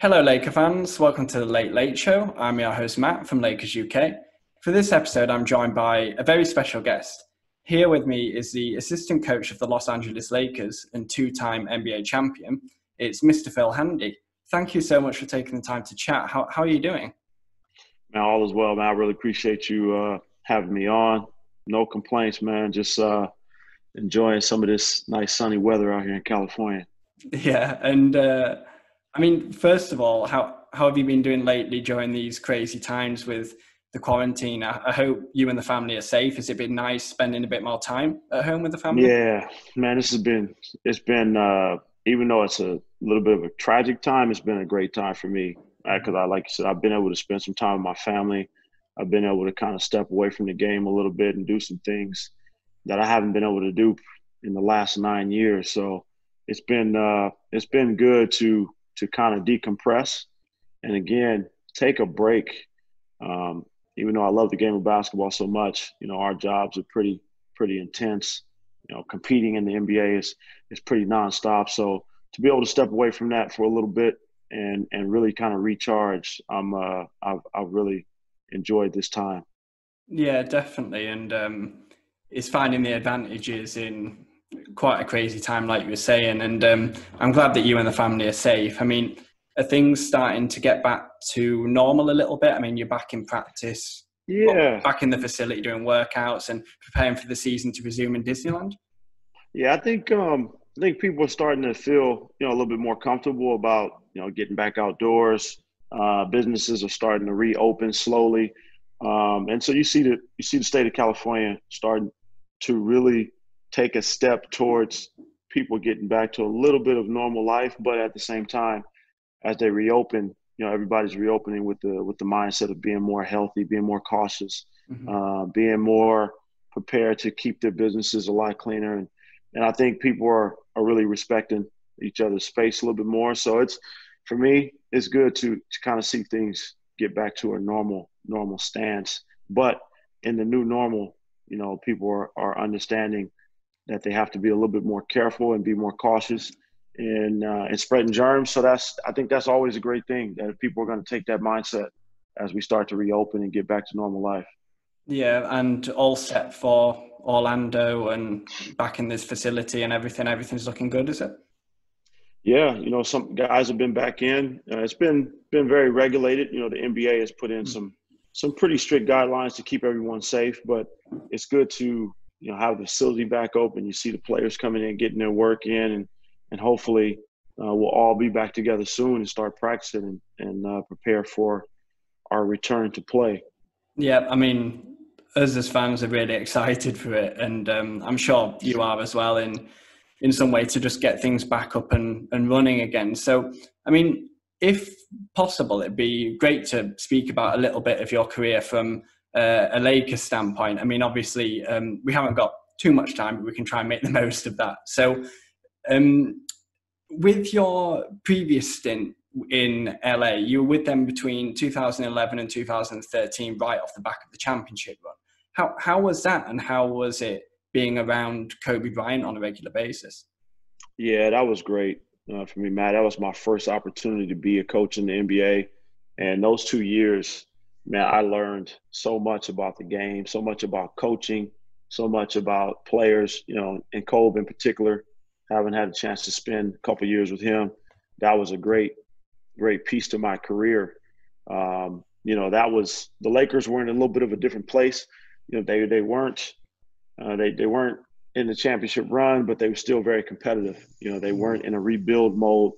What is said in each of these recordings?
Hello, Laker fans. Welcome to the Late Late Show. I'm your host, Matt from Lakers UK. For this episode, I'm joined by a very special guest. Here with me is the assistant coach of the Los Angeles Lakers and two-time NBA champion. It's Mr. Phil Handy. Thank you so much for taking the time to chat. How are you doing? Man, all is well, man. I really appreciate you having me on. No complaints, man. Just enjoying some of this nice sunny weather out here in California. Yeah, and first of all, how have you been doing lately during these crazy times with the quarantine? I hope you and the family are safe. Has it been nice spending a bit more time at home with the family? Yeah, man, it's been even though it's a little bit of a tragic time, it's been a great time for me because like you said, I've been able to spend some time with my family. I've been able to kind of step away from the game a little bit and do some things that I haven't been able to do in the last 9 years. So it's been good to kind of decompress and again take a break. Even though I love the game of basketball so much, our jobs are pretty intense. Competing in the NBA is pretty nonstop. So to be able to step away from that for a little bit and really kind of recharge, I've really enjoyed this time. Yeah, definitely. And it's finding the advantages in quite a crazy time, like you were saying. And I'm glad that you and the family are safe. Are things starting to get back to normal a little bit? You're back in practice, Yeah, back in the facility doing workouts and preparing for the season to resume in Disneyland? yeah. I think people are starting to feel a little bit more comfortable about getting back outdoors. Businesses are starting to reopen slowly, and so you see the state of California starting to really take a step towards people getting back to a little bit of normal life, but at the same time, as they reopen, everybody's reopening with the mindset of being more healthy, being more cautious, Mm-hmm. being more prepared to keep their businesses a lot cleaner. And I think people are really respecting each other's space a little bit more. So for me, it's good to kind of see things get back to a normal stance. But in the new normal, people are understanding that they have to be a little bit more careful and be more cautious in spreading germs. So I think that's always a great thing, that if people are going to take that mindset as we start to reopen and get back to normal life. Yeah, and all set for Orlando and back in this facility and everything. Everything's looking good, is it? Yeah, some guys have been back in. It's been very regulated. The NBA has put in some pretty strict guidelines to keep everyone safe, but it's good to have the facility back open. You see the players coming in, getting their work in, and hopefully we'll all be back together soon and start practicing and prepare for our return to play. Yeah, us as fans are really excited for it, and I'm sure you are as well in some way to just get things back up and running again. So, if possible, it'd be great to speak about a little bit of your career from a Lakers standpoint. Obviously, we haven't got too much time, but we can try and make the most of that. So, with your previous stint in LA, you were with them between 2011 and 2013, right off the back of the championship run. How was that, and how was it being around Kobe Bryant on a regular basis? Yeah, that was great for me, Matt. That was my first opportunity to be a coach in the NBA. And those 2 years, man, I learned so much about the game, so much about coaching, so much about players, and Kobe in particular. Having had a chance to spend a couple of years with him, that was a great piece to my career. That was the Lakers were in a little bit of a different place. They weren't they weren't in the championship run, but they were still very competitive. They weren't in a rebuild mode,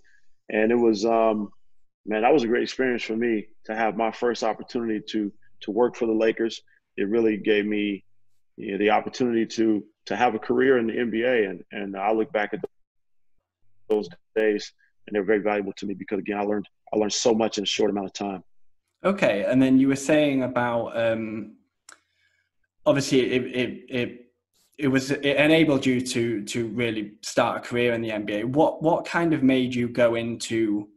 and it was man, that was a great experience for me to have my first opportunity to work for the Lakers. It really gave me the opportunity to have a career in the NBA, and I look back at those days, and they're very valuable to me because again, I learned so much in a short amount of time. Okay, and then you were saying about obviously it enabled you to really start a career in the NBA. What kind of made you go into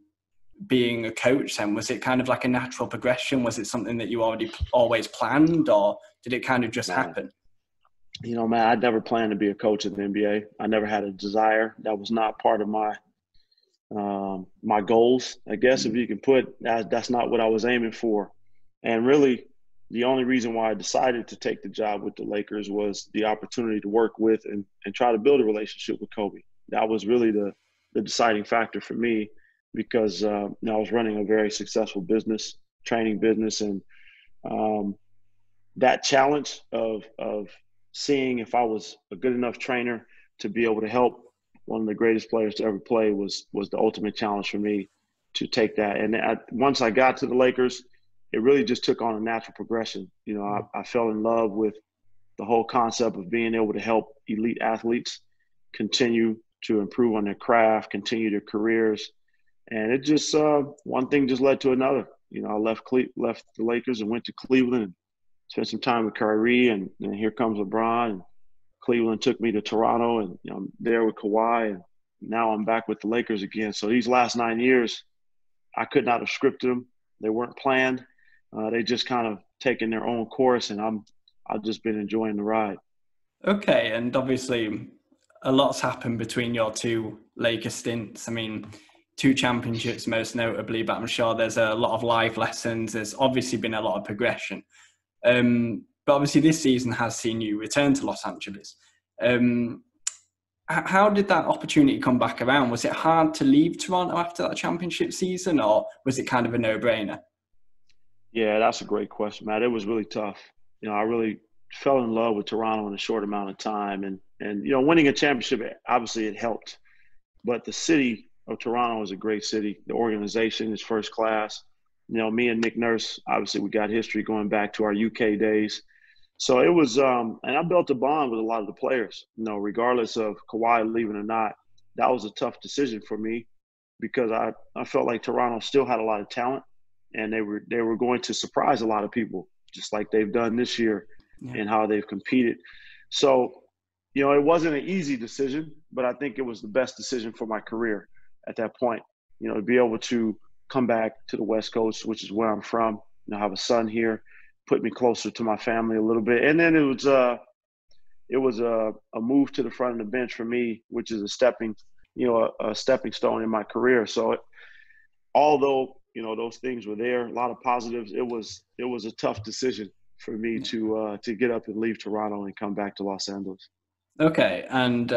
being a coach then? Was it kind of like a natural progression? Was it something that you already always planned, or did it kind of just Man, happen? man, I never planned to be a coach in the NBA. I never had a desire. That was not part of my goals, I guess, if you can put that. That's not what I was aiming for. And really, the only reason why I decided to take the job with the Lakers was the opportunity to work with and try to build a relationship with Kobe. That was really the deciding factor for me because I was running a very successful business, training business, and um, that challenge of seeing if I was a good enough trainer to be able to help one of the greatest players to ever play was the ultimate challenge for me to take that. And once I got to the Lakers, it really just took on a natural progression. You know, I fell in love with the whole concept of being able to help elite athletes continue to improve on their craft, continue their careers. And it just one thing just led to another. You know, I left the Lakers and went to Cleveland and spent some time with Kyrie, and here comes LeBron. And Cleveland took me to Toronto, and I'm there with Kawhi, and now I'm back with the Lakers again. So these last 9 years, I could not have scripted them. They weren't planned. They just kind of taken their own course, and I've just been enjoying the ride. Okay, and obviously a lot's happened between your two Lakers stints. I mean, 2 championships most notably, but I'm sure there's a lot of life lessons. There's obviously been a lot of progression. But obviously this season has seen you return to Los Angeles. How did that opportunity come back around? Was it hard to leave Toronto after that championship season, or was it kind of a no-brainer? Yeah, that's a great question, Matt. It was really tough. I really fell in love with Toronto in a short amount of time, and winning a championship, obviously it helped. But the city of Toronto is a great city. The organization is first class. Me and Nick Nurse, obviously we got history going back to our UK days. So it was, and I built a bond with a lot of the players, regardless of Kawhi leaving or not. That was a tough decision for me because I felt like Toronto still had a lot of talent and they were going to surprise a lot of people, just like they've done this year and how they've competed. So, it wasn't an easy decision, but I think it was the best decision for my career at that point, to be able to come back to the West Coast, which is where I'm from. I have a son here, put me closer to my family a little bit. And then it was a move to the front of the bench for me, which is a stepping stone in my career. So although, those things were there, a lot of positives, it was a tough decision for me to get up and leave Toronto and come back to Los Angeles. Okay. And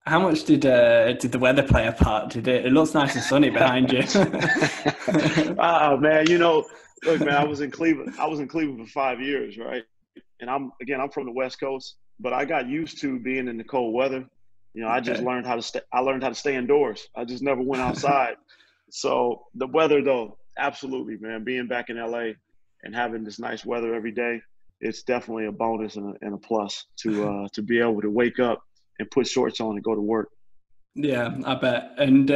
how much did the weather play a part? It looks nice and sunny behind you. Man, look, man, I was in Cleveland for 5 years, right? And I'm from the West Coast, but I got used to being in the cold weather. I just learned how to stay indoors. I just never went outside. So the weather, though, absolutely, man. Being back in LA and having this nice weather every day, it's definitely a bonus and a plus to be able to wake up and put shorts on and go to work. Yeah, I bet. And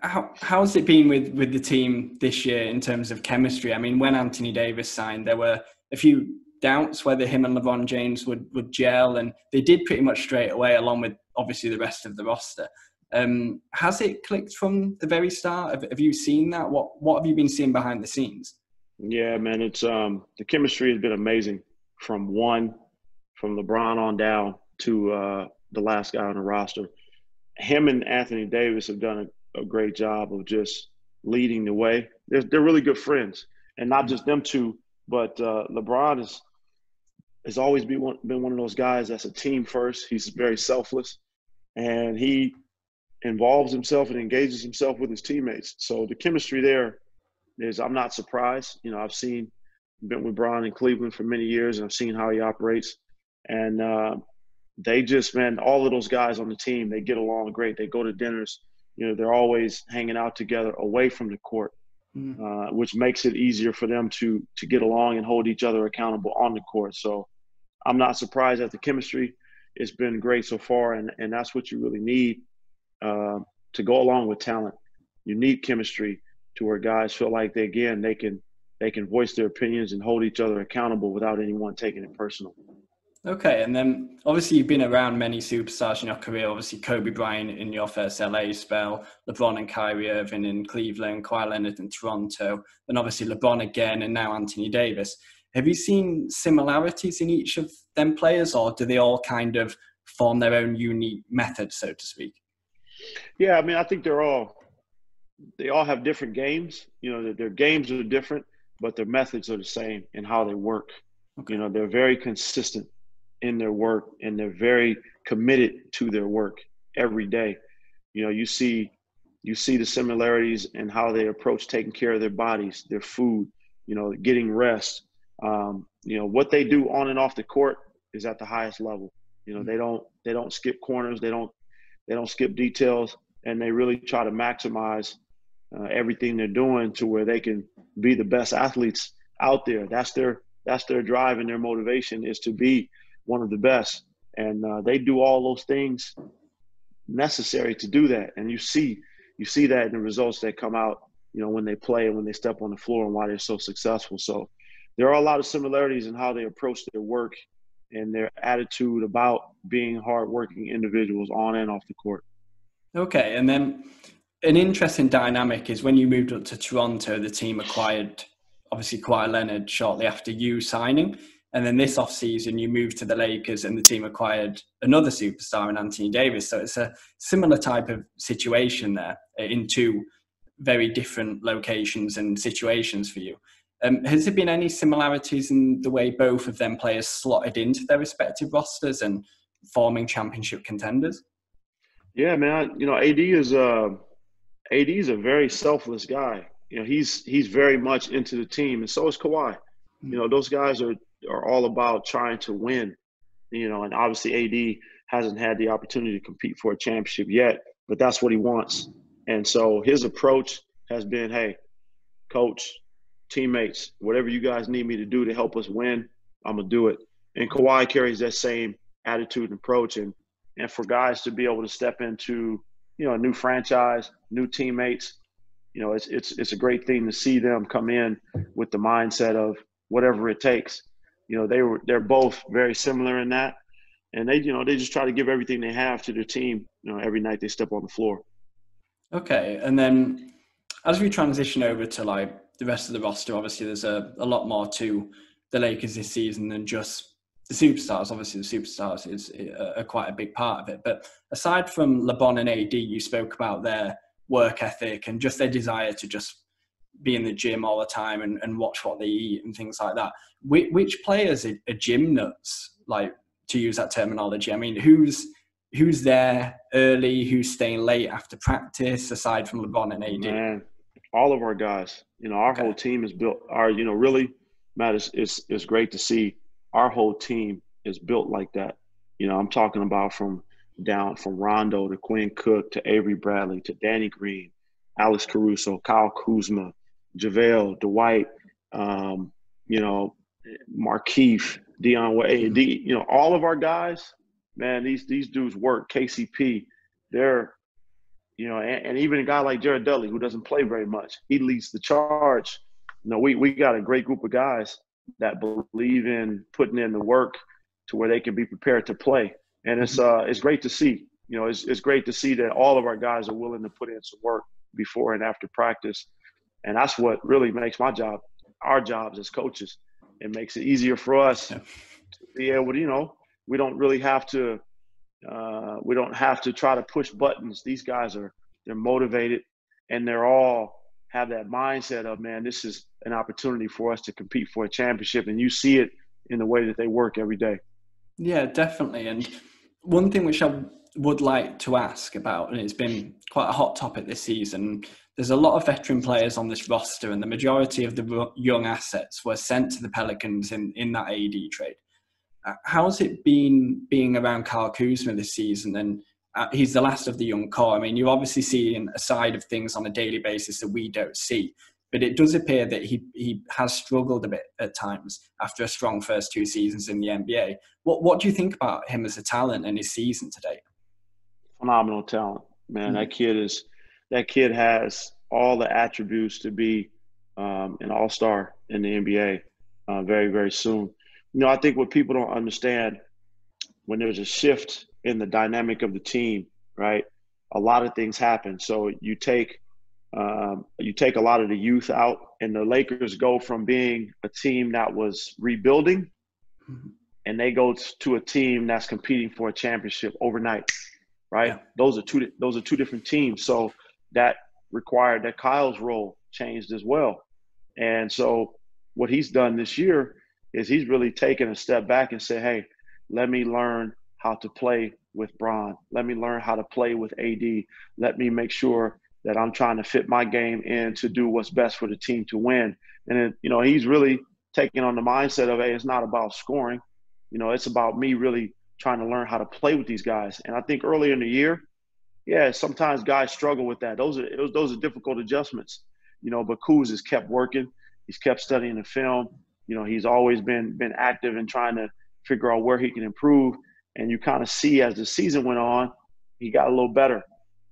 how's it been with the team this year in terms of chemistry? I mean, when Anthony Davis signed, there were a few doubts whether him and LeBron James would gel, and they did pretty much straight away, along with obviously the rest of the roster. Has it clicked from the very start? Have you seen that? What have you been seeing behind the scenes? Yeah, man, it's the chemistry has been amazing from LeBron on down to the last guy on the roster. Him and Anthony Davis have done a great job of just leading the way. They're really good friends, and not just them two, but LeBron has always been one of those guys that's a team first. He's very selfless, and he involves himself and engages himself with his teammates. So the chemistry there is, I'm not surprised. I've been with Bron in Cleveland for many years, and I've seen how he operates. And they just, man, all of those guys on the team, they get along great. They go to dinners. They're always hanging out together away from the court, which makes it easier for them to get along and hold each other accountable on the court. So I'm not surprised at the chemistry. It's been great so far, and that's what you really need to go along with talent. You need chemistry to where guys feel like they can voice their opinions and hold each other accountable without anyone taking it personal. Okay, and then obviously you've been around many superstars in your career. Obviously Kobe Bryant in your first LA spell, LeBron and Kyrie Irving in Cleveland, Kawhi Leonard in Toronto, then obviously LeBron again, and now Anthony Davis. Have you seen similarities in each of them players, or do they all kind of form their own unique method, so to speak? Yeah, I mean, I think they all have different games. You know, their games are different, but their methods are the same in how they work. Okay. You know, they're very consistent in their work, and they're very committed to their work every day. You know, you see the similarities in how they approach taking care of their bodies, their food, you know, getting rest. You know, what they do on and off the court is at the highest level. You know, they don't skip corners, they don't skip details, and they really try to maximize everything they're doing to where they can be the best athletes out there. That's their drive and their motivation is to be one of the best. And they do all those things necessary to do that. And you see that in the results that come out, you know, when they play and when they step on the floor and why they're so successful. So there are a lot of similarities in how they approach their work and their attitude about being hardworking individuals on and off the court. Okay, and then an interesting dynamic is when you moved up to Toronto, the team acquired, obviously, Kawhi Leonard shortly after you signing. And then this offseason, you moved to the Lakers and the team acquired another superstar in Anthony Davis. So it's a similar type of situation there in two very different locations and situations for you. Has there been any similarities in the way both of them players slotted into their respective rosters and forming championship contenders? Yeah, man. You know, AD is a very selfless guy. You know, he's very much into the team, and so is Kawhi. You know, those guys are all about trying to win. You know, and obviously AD hasn't had the opportunity to compete for a championship yet, but that's what he wants. And so his approach has been, hey, coach, teammates, whatever you guys need me to do to help us win, I'm gonna do it. And Kawhi carries that same attitude and approach, and for guys to be able to step into, you know, a new franchise, new teammates, you know, it's a great thing to see them come in with the mindset of whatever it takes. You know, they're both very similar in that, and they just try to give everything they have to their team, you know, every night they step on the floor. Okay, and then as we transition over to like the rest of the roster, obviously there's a lot more to the Lakers this season than just the superstars. Obviously, the superstars is quite a big part of it. But aside from LeBron and AD, you spoke about their work ethic and just their desire to just be in the gym all the time and watch what they eat and things like that. Which players are gym nuts, like, to use that terminology? I mean, who's there early, who's staying late after practice, aside from LeBron and AD? Man, all of our guys, you know, our whole team is built. You know, really, Matt, it's great to see our whole team is built like that. You know, I'm talking about from Rondo to Quinn Cook to Avery Bradley to Danny Green, Alex Caruso, Kyle Kuzma, JaVale, Dwight, you know, Markeith, Dion Wade, you know, all of our guys, man, these dudes work. KCP, they're, you know, and even a guy like Jared Dudley, who doesn't play very much, he leads the charge. You know, we got a great group of guys that believe in putting in the work to where they can be prepared to play. And it's great to see. You know, it's great to see that all of our guys are willing to put in some work before and after practice. And that's what really makes our jobs as coaches. It makes it easier for us to be able to, you know, we don't have to try to push buttons. These guys they're motivated, and they're all have that mindset of, man, this is an opportunity for us to compete for a championship. And you see it in the way that they work every day. Yeah, definitely. And one thing which I would like to ask about, and it's been quite a hot topic this season, there's a lot of veteran players on this roster, and the majority of the young assets were sent to the Pelicans in that AD trade. How's it been being around Kyle Kuzma this season? And he's the last of the young core. I mean, you're obviously seeing a side of things on a daily basis that we don't see, but it does appear that he has struggled a bit at times after a strong first two seasons in the NBA. What do you think about him as a talent and his season today? Phenomenal talent, man. Mm-hmm. That kid has all the attributes to be an all-star in the NBA very, very soon. You know, I think what people don't understand, when there's a shift in the dynamic of the team, right, a lot of things happen. So you take a lot of the youth out, and the Lakers go from being a team that was rebuilding, and they go to a team that's competing for a championship overnight. right? Yeah. Those are two different teams. So that required that Kyle's role changed as well. And so what he's done this year is he's really taken a step back and said, hey, let me learn how to play with Bron. Let me learn how to play with AD. Let me make sure that I'm trying to fit my game in to do what's best for the team to win. And then, you know, he's really taking on the mindset of, hey, it's not about scoring. You know, it's about me really trying to learn how to play with these guys. And I think earlier in the year, yeah, sometimes guys struggle with that. Those are difficult adjustments, you know, but Kuz has kept working. He's kept studying the film. You know, he's always been active in trying to figure out where he can improve. And you kind of see as the season went on, he got a little better.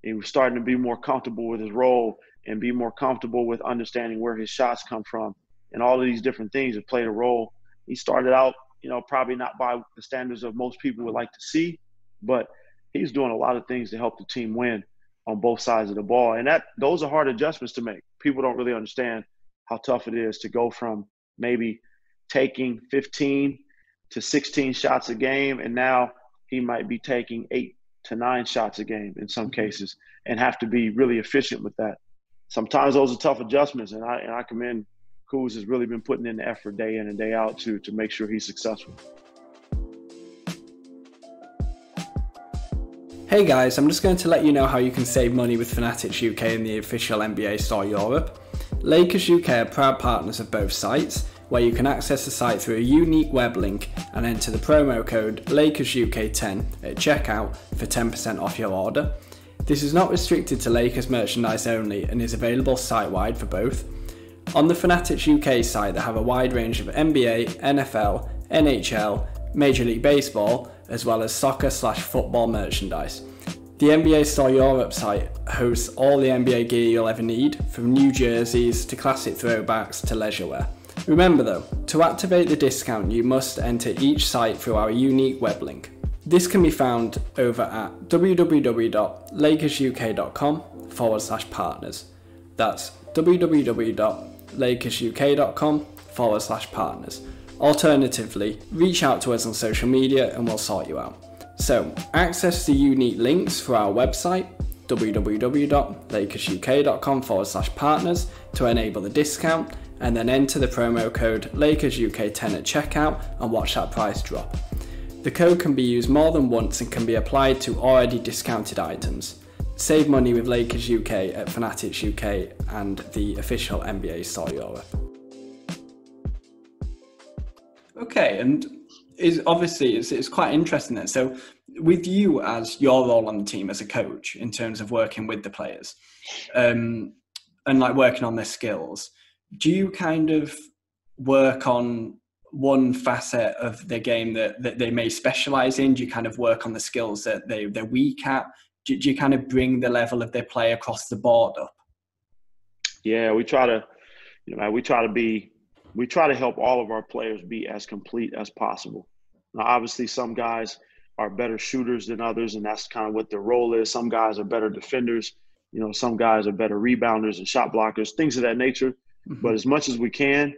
He was starting to be more comfortable with his role and be more comfortable with understanding where his shots come from. And all of these different things have played a role. He started out, you know, probably not by the standards of most people would like to see, but he's doing a lot of things to help the team win on both sides of the ball. And those are hard adjustments to make. People don't really understand how tough it is to go from maybe taking 15 to 16 shots a game, and now he might be taking 8 to 9 shots a game in some cases, and have to be really efficient with that. Sometimes those are tough adjustments, and I commend Kuz has really been putting in the effort day in and day out to make sure he's successful. Hey guys, I'm just going to let you know how you can save money with Fanatics UK and the official NBA store Europe. Lakers UK are proud partners of both sites, where you can access the site through a unique web link and enter the promo code LakersUK10 at checkout for 10% off your order. This is not restricted to Lakers merchandise only and is available site-wide for both. On the Fanatics UK site, they have a wide range of NBA, NFL, NHL, Major League Baseball, as well as soccer/football merchandise. The NBA Store Europe site hosts all the NBA gear you'll ever need, from new jerseys to classic throwbacks to leisure wear. Remember though, to activate the discount you must enter each site through our unique web link. This can be found over at www.lakersuk.com/partners. That's www.lakersuk.com/partners. Alternatively, reach out to us on social media and we'll sort you out. So, access the unique links for our website, www.lakersuk.com/partners, to enable the discount, and then enter the promo code LakersUK10 at checkout and watch that price drop. The code can be used more than once and can be applied to already discounted items. Save money with Lakers UK at Fanatics UK and the official NBA Store Europe. Okay, and it's quite interesting then. So with you as your role on the team as a coach in terms of working with the players and like working on their skills, do you kind of work on one facet of the game that they may specialize in? Do you kind of work on the skills that they're weak at? Do you kind of bring the level of their play across the board up? Yeah, we try to help all of our players be as complete as possible. Now, obviously, some guys are better shooters than others, and that's kind of what their role is. Some guys are better defenders. You know, some guys are better rebounders and shot blockers, things of that nature. Mm-hmm. But as much as we can,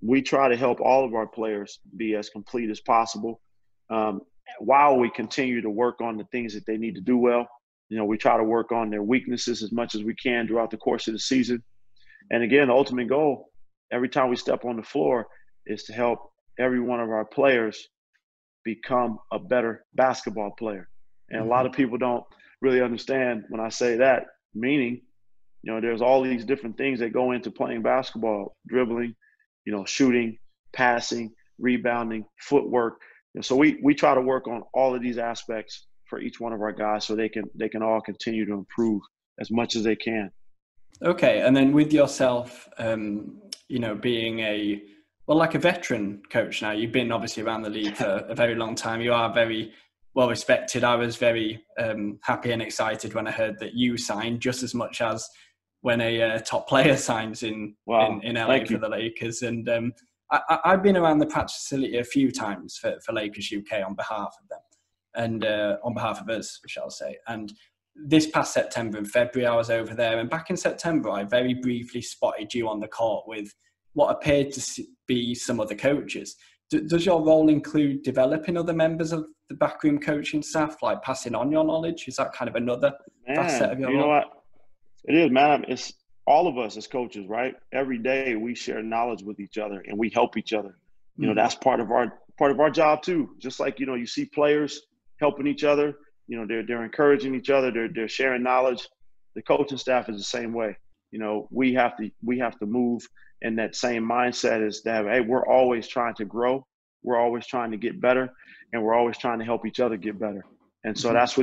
we try to help all of our players be as complete as possible while we continue to work on the things that they need to do well. You know, we try to work on their weaknesses as much as we can throughout the course of the season. And again, the ultimate goal, every time we step on the floor, is to help every one of our players become a better basketball player. And a lot of people don't really understand when I say that, meaning, you know, there's all these different things that go into playing basketball: dribbling, you know, shooting, passing, rebounding, footwork. And so we try to work on all of these aspects for each one of our guys so they can all continue to improve as much as they can. Okay, and then with yourself, you know, being a veteran coach now, you've been obviously around the league for a very long time. You are very well respected. I was very happy and excited when I heard that you signed, just as much as when a top player signs in LA for the Lakers. And I've been around the practice facility a few times for Lakers UK on behalf of them and on behalf of us, shall I say. And this past September and February, I was over there. And back in September, I very briefly spotted you on the court with what appeared to be some other coaches. Does your role include developing other members of the backroom coaching staff, like passing on your knowledge? Is that kind of another facet Man, of your you know role? what? It is, man. It's all of us as coaches, right? Every day we share knowledge with each other and we help each other. You know, Mm. that's part of our job too. Just like, you know, you see players helping each other, you know, they're encouraging each other, they're sharing knowledge. The coaching staff is the same way. You know, we have to move in that same mindset as that, hey, we're always trying to grow, we're always trying to get better, and we're always trying to help each other get better. And so that's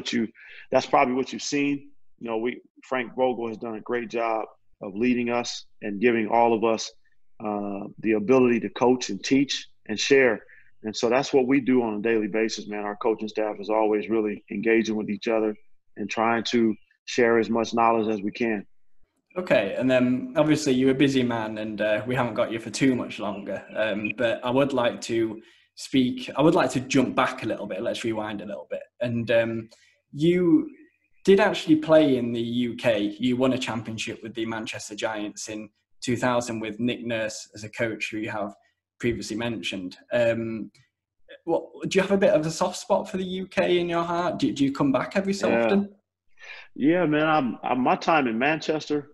probably what you've seen. You know, Frank Vogel has done a great job of leading us and giving all of us the ability to coach and teach and share. And so that's what we do on a daily basis, man. Our coaching staff is always really engaging with each other and trying to share as much knowledge as we can. Okay, and then obviously you're a busy man, and we haven't got you for too much longer. But I would like to jump back a little bit. Let's rewind a little bit. And you did actually play in the UK. You won a championship with the Manchester Giants in 2000 with Nick Nurse as a coach, who you have previously mentioned. Do you have a bit of a soft spot for the UK in your heart? Do you come back every so Yeah, often? yeah, man. I'm my time in Manchester.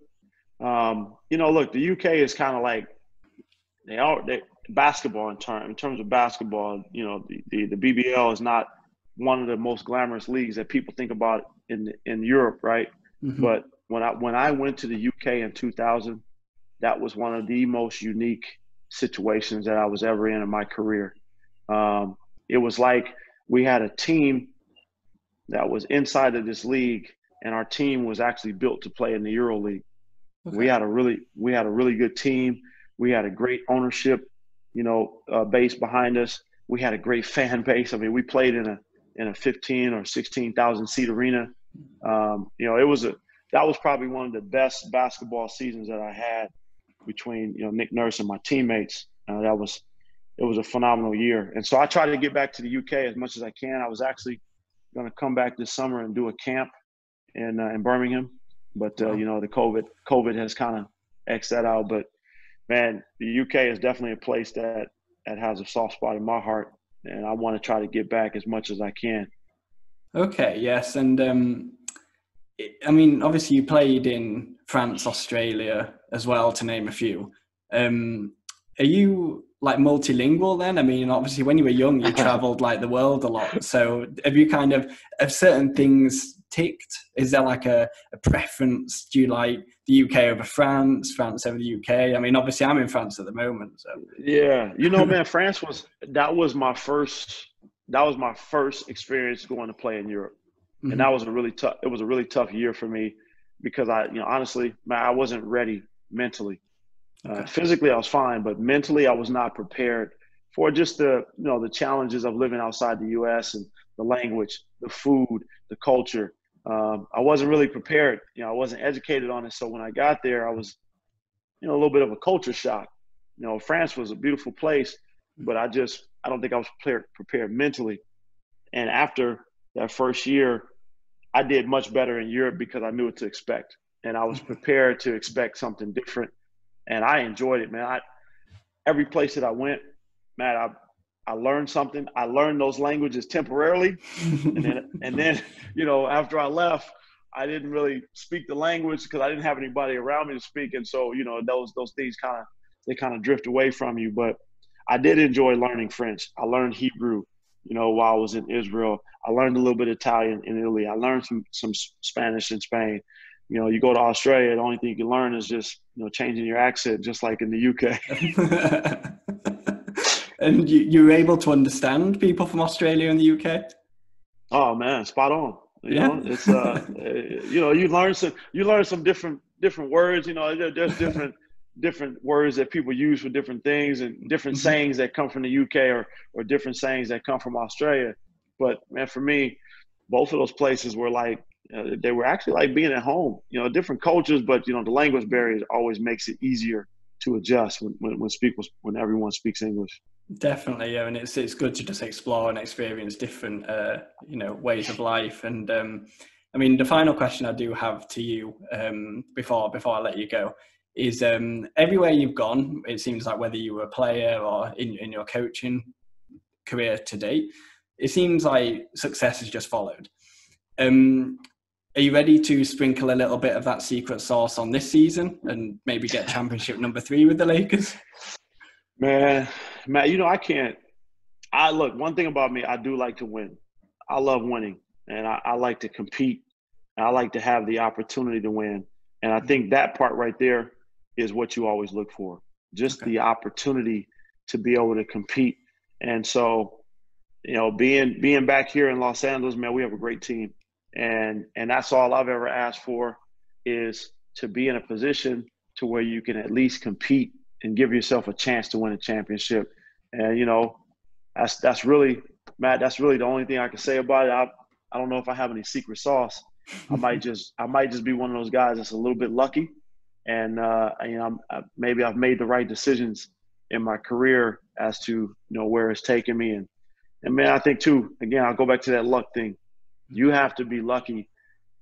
You know, look, the UK is kind of like they basketball in terms of basketball. You know, the BBL is not one of the most glamorous leagues that people think about in Europe, right? Mm-hmm. But when I went to the UK in 2000, that was one of the most unique situations that I was ever in my career. It was like we had a team that was inside of this league, and our team was actually built to play in the Euro League. Okay. We had a really good team. We had a great ownership, you know, base behind us. We had a great fan base. I mean, we played in a 15 or 16,000 seat arena. You know, that was probably one of the best basketball seasons that I had between, you know, Nick Nurse and my teammates. It was a phenomenal year. And so I try to get back to the UK as much as I can. I was actually going to come back this summer and do a camp in Birmingham, but you know, the COVID has kind of X'd that out. But man, the UK is definitely a place that has a soft spot in my heart, and I want to try to get back as much as I can. Okay, yes. And I mean, obviously you played in France, Australia as well, to name a few. Are you like multilingual then? I mean, obviously when you were young, you traveled like the world a lot. So have certain things ticked? Is there like a preference? Do you like the UK over France, France over the UK? I mean, obviously I'm in France at the moment. So Yeah, you know, man, that was my first experience going to play in Europe. Mm-hmm. And it was a really tough year for me because honestly, man, I wasn't ready mentally. Okay. Physically, I was fine, but mentally, I was not prepared for just the challenges of living outside the U.S. and the language, the food, the culture. I wasn't really prepared. You know, I wasn't educated on it. So when I got there, I was, you know, a little bit of a culture shock. You know, France was a beautiful place, but I don't think I was prepared mentally. And after that first year, I did much better in Europe because I knew what to expect, and I was prepared to expect something different. And I enjoyed it, man. Every place that I went, man, I learned something. I learned those languages temporarily, and then, you know, after I left, I didn't really speak the language because I didn't have anybody around me to speak. And so, you know, those things kind of drift away from you. But I did enjoy learning French. I learned Hebrew, you know, while I was in Israel. I learned a little bit of Italian in Italy. I learned some Spanish in Spain. You know, you go to Australia, the only thing you can learn is just, you know, changing your accent, just like in the UK. And you were able to understand people from Australia and the UK? Oh man, spot on. You Yeah. know, it's you know, you learn some different words. You know, there's different words that people use for different things, and different sayings that come from the UK or different sayings that come from Australia. But man, for me, both of those places were like, they were actually like being at home. You know, different cultures, but you know, the language barrier always makes it easier to adjust when everyone speaks English. Definitely, yeah, and it's good to just explore and experience different you know, ways of life. And I mean, the final question I do have to you before I let you go is everywhere you've gone, it seems like whether you were a player or in your coaching career to date, it seems like success has just followed. Are you ready to sprinkle a little bit of that secret sauce on this season and maybe get championship number 3 with the Lakers? Man, Matt, I can't. Look, one thing about me, I do like to win. I love winning, and I like to compete. I like to have the opportunity to win. And I think that part right there is what you always look for, just the opportunity to be able to compete. And so, being back here in Los Angeles, man, we have a great team. And that's all I've ever asked for, is to be in a position to where you can at least compete and give yourself a chance to win a championship. And, that's really, Matt, that's really the only thing I can say about it. I don't know if I have any secret sauce. I might just be one of those guys that's a little bit lucky. And, maybe I've made the right decisions in my career as to, where it's taken me. And man, I think too, again, I'll go back to that luck thing. You have to be lucky.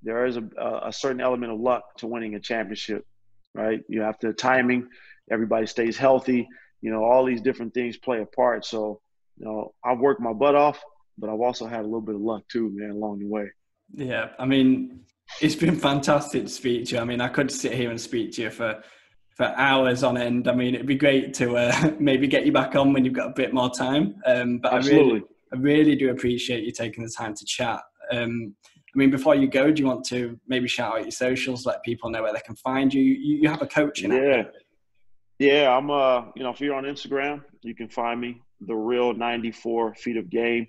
There is a certain element of luck to winning a championship, right? You have to timing. Everybody stays healthy. All these different things play a part. So, I've worked my butt off, but I've also had a little bit of luck too, man, along the way. Yeah, I mean, it's been fantastic to speak to you. I mean, I could sit here and speak to you for hours on end. I mean, it'd be great to maybe get you back on when you've got a bit more time. But Absolutely. I really do appreciate you taking the time to chat. I mean, before you go, do you want to maybe shout out your socials, let people know where they can find you? You have a coaching app. Yeah, I'm if you're on Instagram, you can find me, The Real 94 Feet of Game.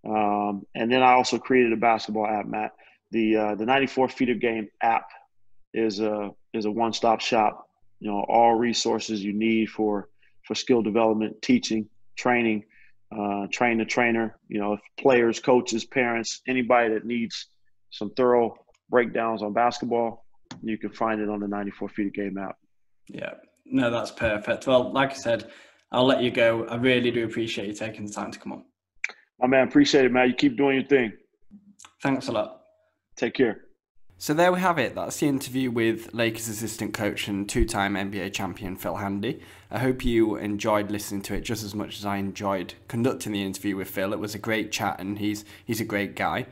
And then I also created a basketball app, Matt. The 94 Feet of Game app is a one-stop shop. All resources you need for skill development, teaching, training, train the trainer, players, coaches, parents, anybody that needs some thorough breakdowns on basketball, you can find it on the 94 Feet of Game app. Yeah, no, that's perfect. Well, like I said, I'll let you go. I really do appreciate you taking the time to come on. My man, appreciate it, man. You keep doing your thing. Thanks a lot. Take care. So there we have it. That's the interview with Lakers assistant coach and 2-time NBA champion Phil Handy. I hope you enjoyed listening to it just as much as I enjoyed conducting the interview with Phil. It was a great chat and he's a great guy.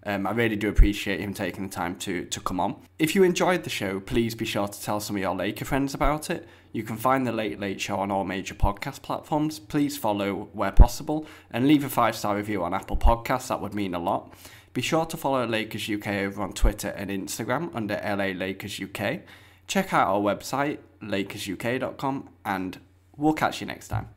I really do appreciate him taking the time to come on. If you enjoyed the show, please be sure to tell some of your Laker friends about it. You can find The Late Late Show on all major podcast platforms. Please follow where possible and leave a 5-star review on Apple Podcasts. That would mean a lot. Be sure to follow Lakers UK over on Twitter and Instagram under LA Lakers UK. Check out our website, lakersuk.com, and we'll catch you next time.